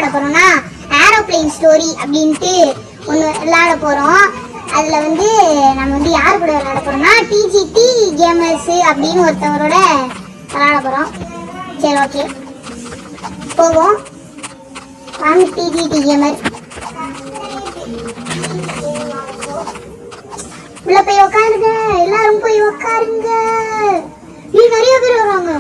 விளையாட போறோம்னா aeroplane story அப்படின்ட்டு ஒன்று விளையாட போறோம். அதுல வந்து நம்ம வந்து யார் கூட விளையாட போறோம்னா டிஜிடி கேமர்ஸ் அப்படின்னு ஒருத்தவரோட விளையாட போறோம். சரி ஓகே போவோம். வாங்க டிஜிடி கேமர் உள்ள போய் உட்காருங்க. எல்லாரும் போய் உட்காருங்க. நீ நிறைய பேர் வருவாங்க.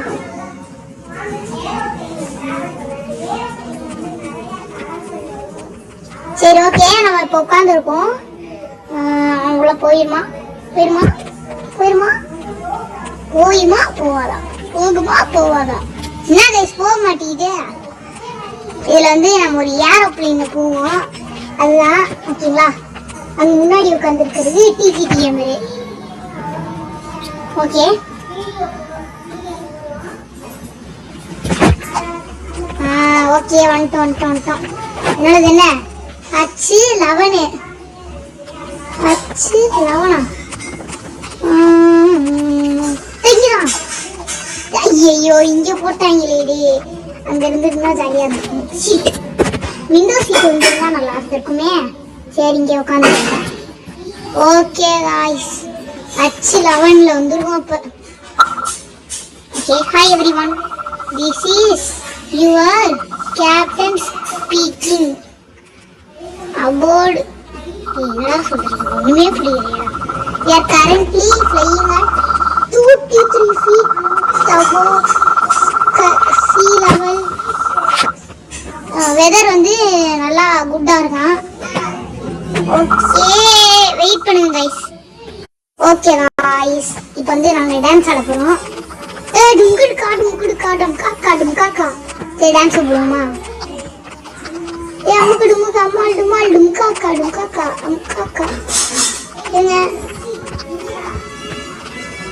சரி ஓகே நம்ம இப்போ உட்காந்துருக்கோம். உள்ள போயிருமா போயிருமா போயிருமா போயுமா போவாதா போகுமா போவாதா? என்ன கைஸ் போக மாட்டேங்குது. இதுல வந்து நம்ம ஒரு ஏரோப்ளேன்ல போவோம். அதுதான் ஓகேங்களா. அங்க முன்னாடி உட்கார்ந்து இருக்கிறது டிஜிடி கேமரு. ஓகே ஓகே வந்துட்டோம். என்னது என்ன H11 ஐயோ இங்க போட்டாங்களே. அங்க இருந்துருந்தா ஜாலியா இருக்கும். சீட் விண்டோ சீட் வந்துருந்தா நல்லா இருக்குமே. சரி இங்க உட்காந்து ஓகே காய்ஸ் H11ல வந்துருவோம் அப்ப. Okay hi everyone, this is your captain speaking aboard. என்னடா சொல்றீங்க ஒண்ணுமே புரியலையா? We are currently flying at 223 feet above sea level. Weather வந்து நல்லா குட்டா இருக்கான். ஓகே வெயிட் பண்ணுங்க கைஸ். ஓகே கைஸ் இப்போ வந்து நாங்க டான்ஸ் ஆட போறோம். டுங்குடு காட்டும் காக்கா. சரி டான்ஸ் போடுவோமா? அம்முக்கு டுமுக்கு அம்மாள் டுமால் டும்காக்கா ஏங்க.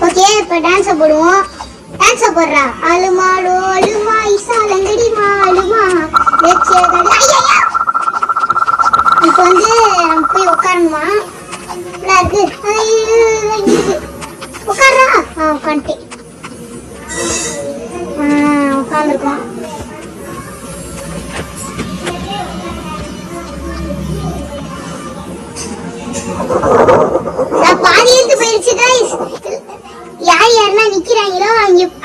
ஓகே இப்போ டான்ஸை போடுவோம். டான்ஸை போடுறா. அலுமாடோ அலுமா இசாலங்கடி மாலுமா வெச்சேகடி. ஐயா இப்போ வந்து நம்ம போய் உட்காரணுமா? இருக்கு உட்கார்றா. உட்காந்துட்டேன். உட்காந்துருக்கோம். பாதி எழுத்து போயிருச்சு கைஸ். யாருன்னா நிக்கிறாங்களோ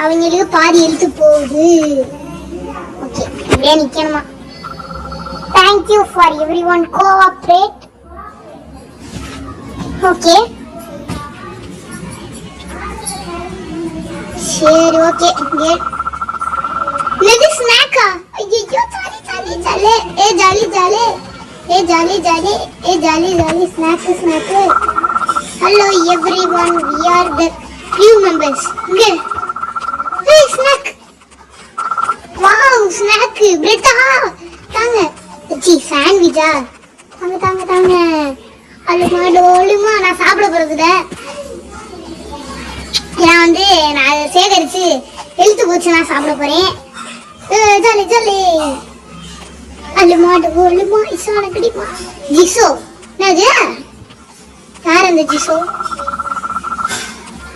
அவங்களுக்கு பாதி எழுத்து போகுது. ஓகே அப்படியே நிக்கணுமா? Thank you for everyone cooperate. Okay சரி ஓகே குட். இது ஸ்நாக்கா? ஐயோ சாலி ஏ jolly snack. Hello everyone, we are the crew members. Hey snack. Wow snack bread தாங்க. சி சாண்ட்விச்சா? தாங்க. அலுமா நான் சாப்பிட போறதுல நான் வந்து நான் அதை சேகரிச்சு எழுத்து போச்சு நான் சாப்பிட போறேன். ஜாலி அலுமா இசான கிடைக்குமா? ஜிசோ என்னது? யார் அந்த ஜிசோ?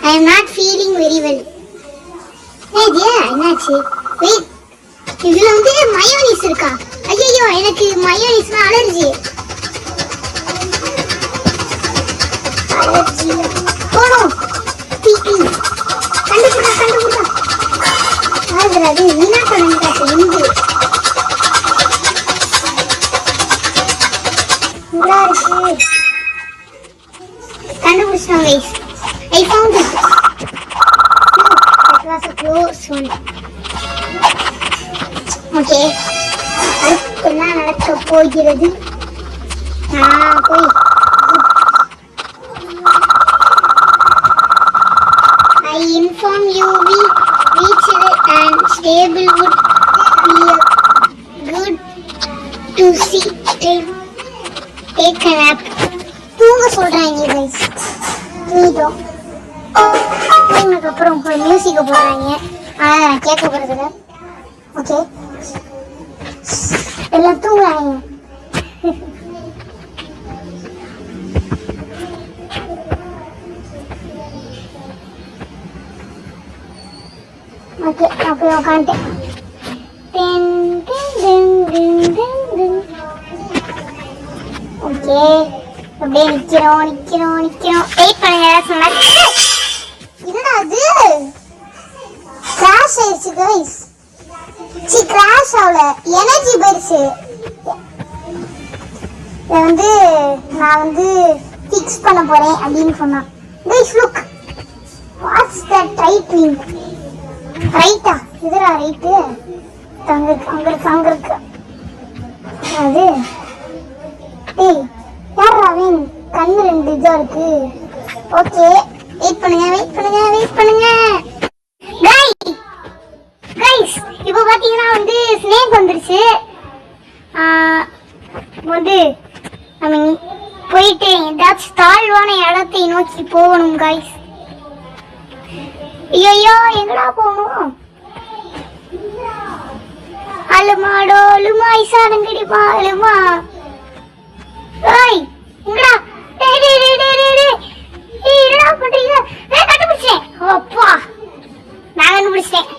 I am not feeling very well. என்னாச்சு? வெயிட் இதுல வந்து மயோனீஸ் இருக்கா? ஐயோ எனக்கு மயோனீஸ்னா அலர்ஜி. போனோம் கண்டுபிடிச்சா அது வீணா கணக்கு இருந்து இருக்கு. கண்டுபிடிச்சோம் guys. I found it. That was a close one. Okay. அடுத்து என்ன நடக்க போகிறது? போய் I inform you we reached and stable would be good to see. Take a nap. தூங்க சொல்றாங்க guys. தூங்கிட்டோம். தூங்கினதுக்கு அப்புறம் மியூசிக்க போடுறாங்க. ஆனால் நான் கேட்க போறதில்ல. ஓகே எல்லாம் தூங்குறாங்க. ஓகே நான் போய் உட்காந்துட்டேன். ஓகே அப்படியே நிக்கிறோம் நிக்கிறோம் நிக்கிறோம். வெயிட் பண்ணுங்க. என்னடா அது கிராஷ் ஆயிடுச்சு गाइस. கிராஷ் ஆகல, எனர்ஜி போயிடுச்சு. நான் ஃபிக்ஸ் பண்ண போறேன் அப்படின்னு சொன்னான். Guys look, what's that right wing? ரைட்டா? இதுரா ரைட்டு? அங்க இருக்கு. அது டேய் யாரா அவன்? கண்ணு 2 இதா இருக்கு. ஓகே வெயிட் பண்ணுங்க. गाइस இப்போ பாத்தீங்கன்னா ஸ்னேக் வந்துருச்சு. நம்ம போயிட்டு ஏதாச்சும் தாழ்வான இடத்தை நோக்கி போகணும் गाइस. ஐயோ எங்கடா போகணும்? அலுமாடோ அலுமா ஐசாரங்கடி பாலுமா. ஏய் எங்கடா? டேய் என்னடா பண்றீங்க? கண்டுபிடிச்சேன். அப்பா நான் கண்டுபிடிச்சேன்.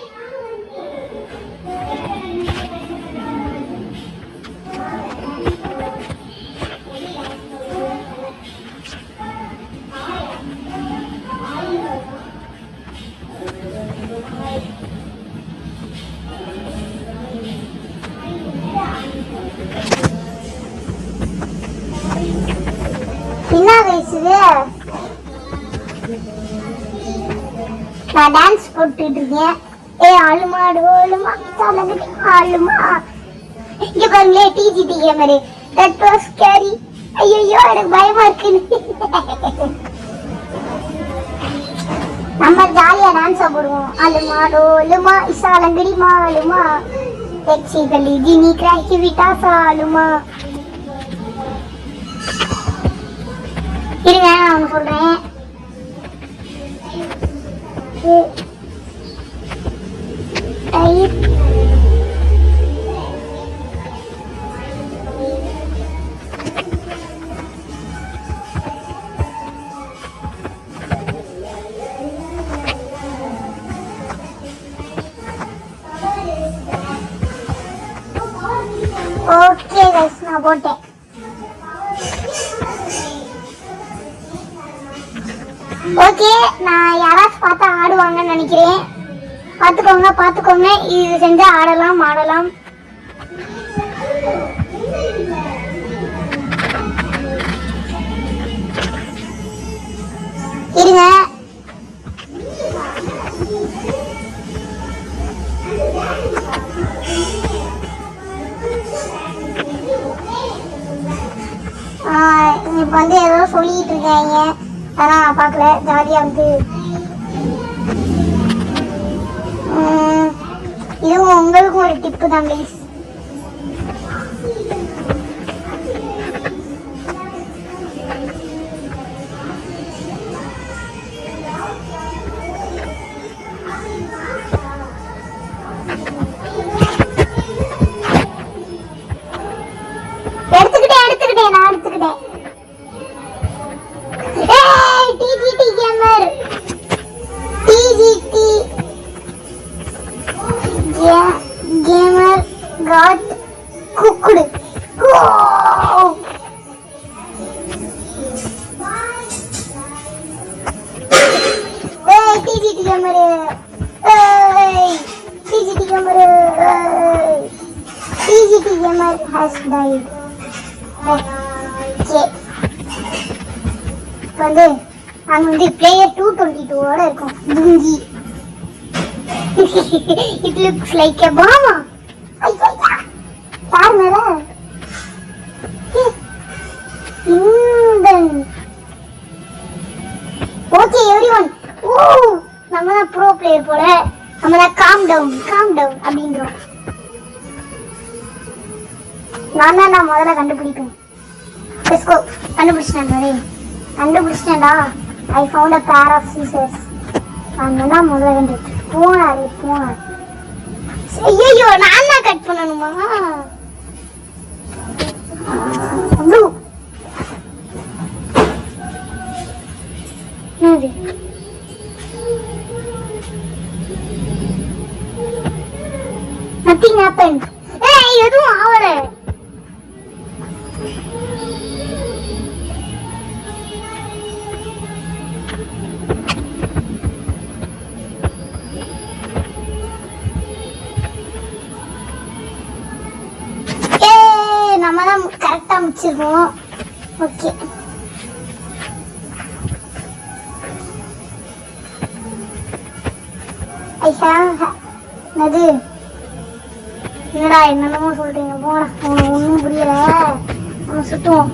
என்ன வயசுது? நான் டான்ஸ் போட்டுட்டு இருக்கேன். அலுமாடு அலுமா தலங்கடி அலுமா. இங்க பாருங்களே டிஜிடி கேமரா. That was scary. ஐயோ எனக்கு பயமா இருக்கு. நம்ம ஜாலியா டான்ஸ் போடுவோம். அலுமாடோ அலுமா இசாலங்கடி மாலுமா டெக்ஸி கலி ஜினி கிராக்கி விட்டா சாலுமா. இருங்க நான் சொல்றேன். ஓகே गाइस நான் போட்டேன். ஓகே நான் யாராச்சும் பார்த்தா ஆடுவாங்கன்னு நினைக்கிறேன். பாத்துக்கோங்க இது செஞ்சா ஆடலாம். இருங்க இப்ப ஏதோ சொல்லிட்டு இருக்காங்க. ஆனா பாக்கல. ஜாலியா இதுவும் உங்களுக்கும் ஒரு டிப்பு தான் ப்ளீஸ். எடுத்துக்கிட்டேன். DGD gamer got cooked. DGD gamer has died. Okay அங்க பிளேயர் 222 ஓட இருக்கும். துங்கி it looks like a bomb. யார் மேல? Okay everyone. நம்ம தான் ப்ரோ பிளேயர் போல. நம்ம தான் காம் டவுன் அப்படின்றோம். நான் முதல்ல கண்டுபிடிப்பேன். Let's go. கண்டுபிடிச்சிட்டேன்டா. I found a pair of scissors. நான் முதல்ல கண்டுபிடிச்சேன். போனாரு. ஐயோ நான் தான் கட் பண்ணணுமா? Nothing happened. எதுவும் ஆவல. நம்ம தான் கரெக்டா முடிச்சிருக்கோம். ஓகே அது என்னடா என்னென்னமோ சொல்றீங்க போனா ஒன்றும் புரியல. நம்ம சுத்துவோம்.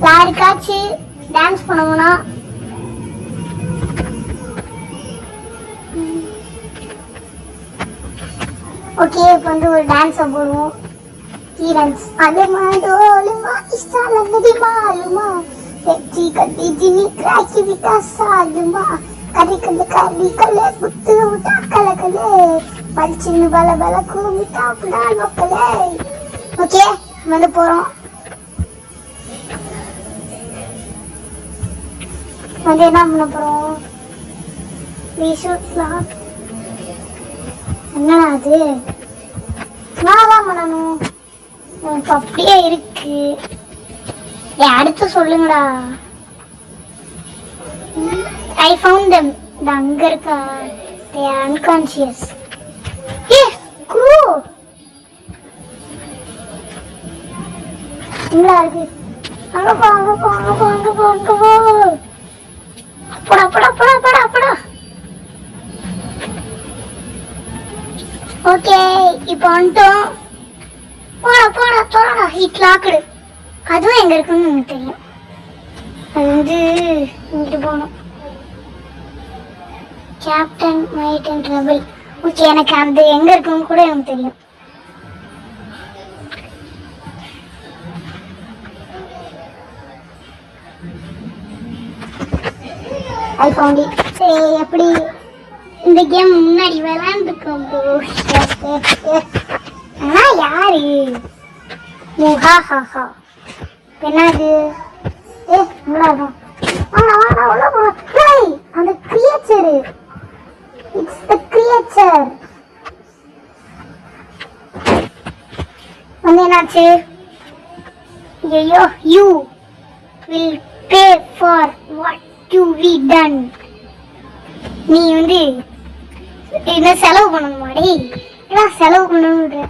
யாருக்காச்சும் டான்ஸ் பண்ணுவோம்னா ஓகே இப்போ வந்து ஒரு டான்ஸை போடுவோம். டான்ஸ் அலுமா டோலுமா இஷ்டால நதிமாலுமா வெற்றி கட்டி ஜினி கிராக்கி விட்டா சாலுமா கறி கல்லு கறி கல்லு குத்து விட்டா கலக்கலே பளிச்சுன்னு பல பல கூமிட்டா புடால் மக்களே. ஓகே வந்து போகிறோம். வந்து என்ன பண்ண போகிறோம்? என்னடா அது நான் தான் பண்ணணும். எனக்கு அப்படியே இருக்கு. அடுத்து சொல்லுங்கடா. I found them. அங்க இருக்கா? they are unconscious. குரு என்னடா இருக்கு? அங்க போ அங்க போ அங்க போ அங்க போ அங்க போ. அப்படா அப்படா அப்படா அப்படா அப்படா. ஓகே இப்போ வந்துட்டோம். போடா போடா போடா. Hit locked. அதுவும் எங்க இருக்குன்னு எனக்கு தெரியும். அது வந்து இங்கிட்டு போகணும். Captain might and rebel. Okay எனக்கு அந்த எங்க இருக்குன்னு கூட எனக்கு தெரியும். I found it. சரி எப்படி இந்த கேம் முன்னாடி விளையாண்டுருக்கோம் ப்ரோ. ஆனா யாரு முஹாஹாஹா என்னது? உள்ளாதான் உள்ள போ. அந்த கிரியேச்சரு இட்ஸ் த கிரியேச்சர் வந்து என்னாச்சு? ஐயோ you will pay for what you've done. நீ வந்து என்ன செலவு பண்ணணுமாடி? என்ன செலவு பண்ணணுன்ற?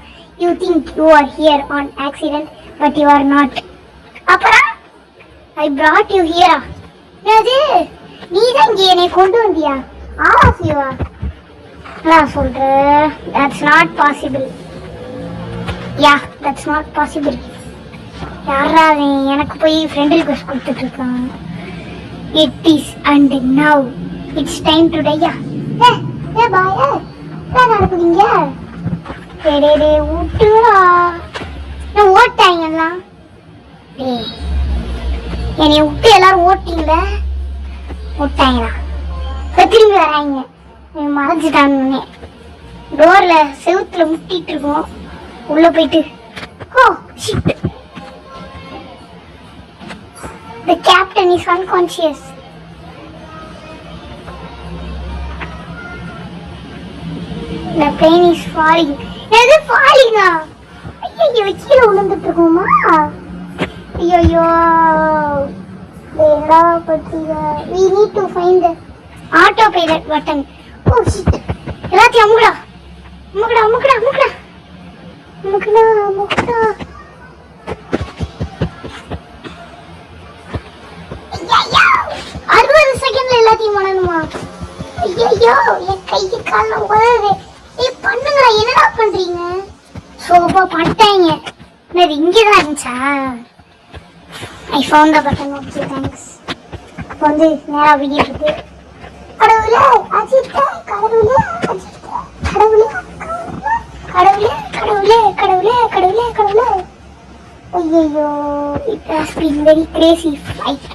You think you are here on accident but you are not. அப்புறம் ஐ brought you here. என்னது நீ தான் இங்கே என்னை கொண்டு வந்தியா? ஆல் ஆஃப் யூவா? நான் சொல்கிறேன் that's not possible. Yeah that's not possible. யாரா எனக்கு போய் ஃப்ரெண்ட் ரிக்வெஸ்ட் கொடுத்துட்டு இருக்கான். It is and now it's time to die. ஏ பாய் என்ன நடக்குதுங்க? டே விட்டுடா. நான் ஓட்டாங்க எல்லாம். டேய் என்னை விட்டு எல்லாரும் ஓட்டிங்கள ஓட்டாங்களா? திரும்பி வராங்க. மறைஞ்சிட்டான்னு டோர்ல செவுத்துல முட்டிட்டு இருக்கோம். உள்ள போயிட்டு oh shit the captain is unconscious. the plane is falling. எது ஃபாலிங்கா? ஐயோ கீழே விழுந்துட்டு இருக்கோமா? ஐயோ என்னடா பண்றீங்க? we need to find the autopilot button. oh shit எல்லாத்தையும் அமுக்குடா அமுக்குடா அமுக்குடா அமுக்குடா அமுக்குடா அமுக்குடா. 60 செகண்ட்ல எல்லாத்தையும் பண்ணணுமா? ஐயோ என் கைக்கு கால உதவுது. ஏய் பண்ணுங்கடா. என்னடா பண்றீங்க? சோபா பண்ணிட்டாங்க. என்னது இங்கதான் இருந்துச்சா? I found the button. Okay thanks. இப்போ வந்து நேரா போய்கிட்டு இருக்கு. கடவுளே அஜித் கடவுளே அஜித் கடவுளே கடவுளே கடவுளே கடவுளே கடவுளே கடவுளே. ஐயோ it has been very Crazy fight.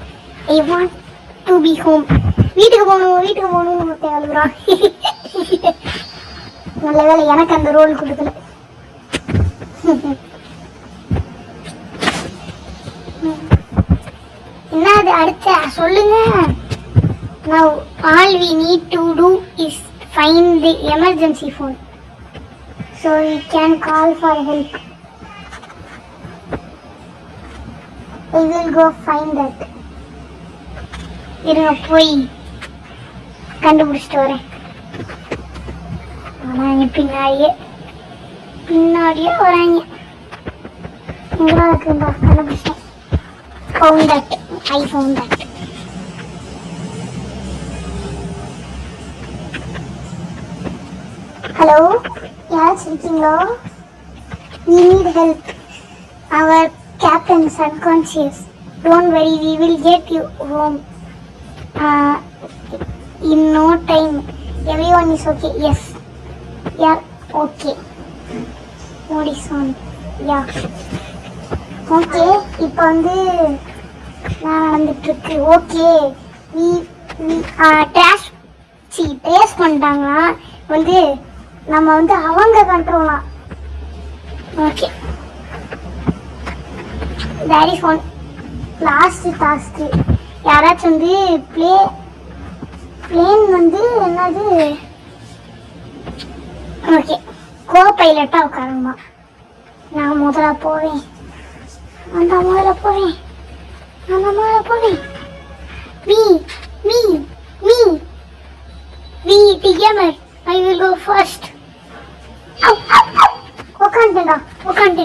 I want to be home. வீட்டுக்கு போகணும் தேவைப்படுறான். நல்ல வேலை எனக்கு அந்த ரோல் கொடுக்கல. என்ன அது அடுத்த சொல்லுங்க. Now all we need to do is find the emergency phone so we can call for help. I will go find that. இருங்க போய் கண்டுபிடிச்சிட்டு வரேன். ஆனால் பின்னாடியே வராங்க. இங்கதான் இருக்குண்டா கண்டுபிடிச்சேன். Found that. I found that. Hello, யாராச்சும் இருக்கீங்களா? We need help. Our captain is unconscious. Don't worry, we will get you home. In no time. Everyone is okay. Yes. Yeah. Okay. Mode is on. Yeah. Okay. இப்போ வந்து நான் நடந்துட்டு இருக்கு. Okay. We trash பண்ணிட்டாங்கன்னா வந்து நம்ம வந்து அவங்க கண்ட்ரோலா. Okay. There is one last task. யாராச்சும் வந்து பிளேன் வந்து என்னது ஓகே கோ பைலட்டா உட்காருமா. நான் முதல்ல போவேன். Me together. I will go first. உட்காந்துடா. உட்காந்து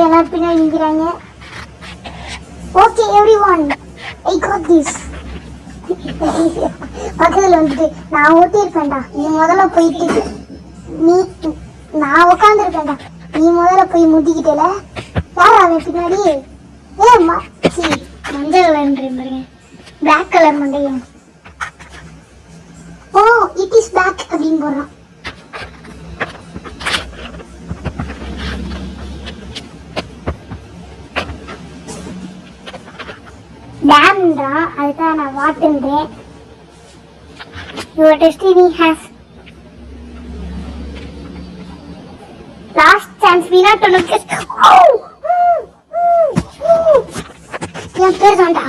எல்லாரும் பின்னாடி நிற்கிறாங்க. Okay everyone, I got this. பக்கத்தில் வந்துட்டு நான் ஓட்டியிருப்பேன்டா, நீ முதல்ல போயிட்டு நான் உட்காந்துருப்பேன்டா, நீ முதல்ல போய் முட்டிக்கிட்டல. யார் அவன் பின்னாடி? மஞ்சள் கலர்ன்றேன் பாருங்க, பிளாக் கலர் மண்டையும். ஓ இட் இஸ் பேக் அப்படின்னு போடுறான். டேம்ன்றா, அதுக்காக நான் வாட்டுன்றேன். Your destiny has last chance. We not to look at. என் பேர் தான்டா.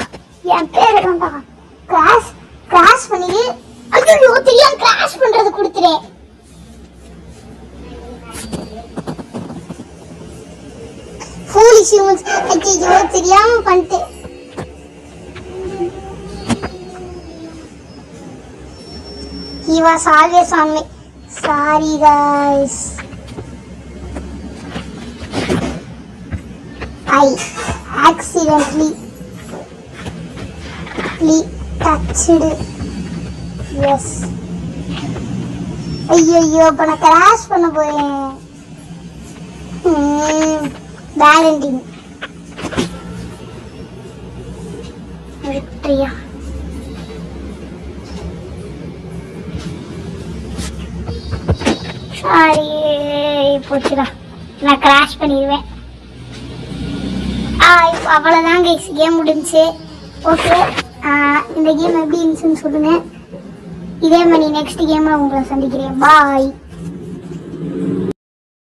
கிராஷ் பண்ணி ஐயோ தெரியாம கிராஷ் பண்றது கொடுத்துறேன். foolish humans. ஐயோ தெரியாம பண்ணிட்டேன். He was always on me. Sorry guys. I accidentally touched. Yes. ஐயோ அப்ப நான் கிராஷ் பண்ண போறேன். Bad ending. விக்டரியா. சாரி போச்சுடா, நான் கிராஷ் பண்ணிடுவேன். அவ்வளோதான் கைஸ், கேம் முடிஞ்சு. ஓகே, இந்த கேம் எப்படி இருந்துச்சுன்னு சொல்லுங்கள். இதே மாதிரி நெக்ஸ்ட் கேமில் உங்களை சந்திக்கிறேன். பாய்.